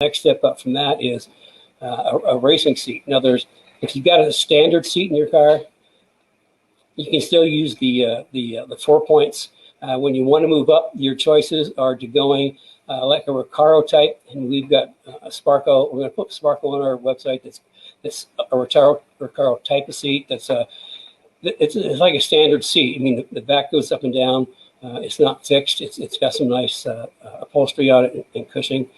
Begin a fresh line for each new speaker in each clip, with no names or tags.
Next step up from that is a racing seat. Now, if you've got a standard seat in your car, you can still use the 4 points. When you want to move up, your choices are to going like a Recaro type, and we've got a Sparco. We're going to put Sparco on our website. That's a Recaro type of seat. It's like a standard seat. I mean, the back goes up and down. It's not fixed. It's got some nice upholstery on it and cushioning.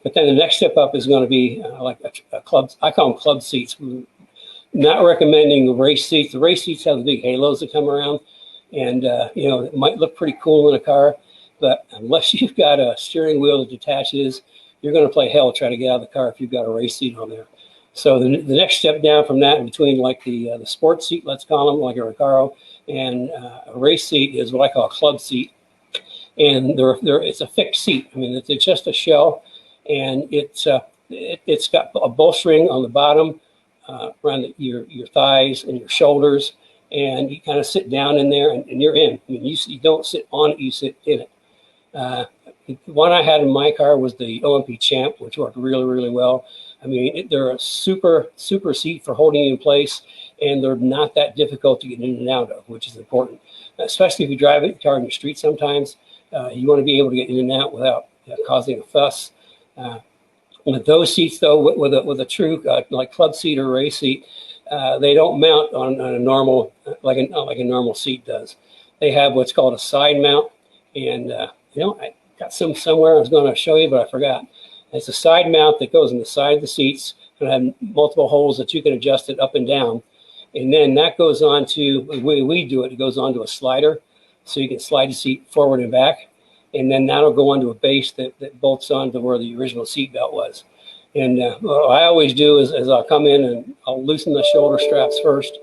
But then the next step up is going to be like a club. I call them club seats. We're not recommending the race seats. The race seats have the big halos that come around, and it might look pretty cool in a car, but unless you've got a steering wheel that detaches, you're going to play hell trying to get out of the car if you've got a race seat on there. So the next step down from that, in between like the sports seat, let's call them, like a Recaro, and a race seat is what I call a club seat. And it's a fixed seat. I mean, it's just a shell, and it's got a bowstring on the bottom around your thighs and your shoulders, and you kind of sit down in there, and you're in. I mean, you don't sit on it, you sit in it. The one I had in my car was the OMP Champ, which worked really, really well. I mean, they're a super seat for holding you in place, and they're not that difficult to get in and out of, which is important, especially if you drive a car in the street sometimes. You want to be able to get in and out without causing a fuss. With those seats, though, with a true like club seat or race seat, they don't mount on a normal like a normal seat does. They have what's called a side mount, and I got some somewhere I was going to show you, but I forgot. It's a side mount that goes in the side of the seats and have multiple holes that you can adjust it up and down. And then that goes on to, the way we do it, it goes onto a slider. So you can slide the seat forward and back. And then that'll go onto a base that bolts onto where the original seat belt was. And what I always do is I'll come in and I'll loosen the shoulder straps first,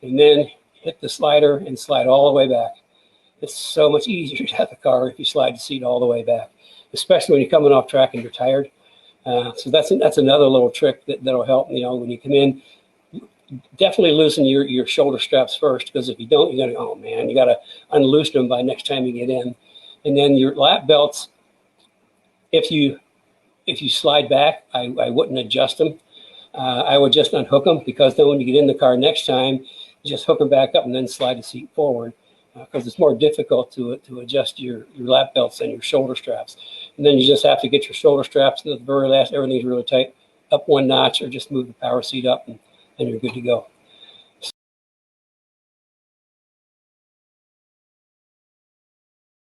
and then hit the slider and slide all the way back. It's so much easier to have the car if you slide the seat all the way back, especially when you're coming off track and you're tired. So that's another little trick that'll help. When you come in, definitely loosen your shoulder straps first, because if you don't, you're gonna, you gotta unloosen them by next time you get in. And then your lap belts, if you slide back, I wouldn't adjust them. I would just unhook them, because then when you get in the car next time, you just hook them back up and then slide the seat forward, because it's more difficult to adjust your lap belts and your shoulder straps. And then you just have to get your shoulder straps, and at the very last, everything's really tight, up one notch, or just move the power seat up, and you're good to go.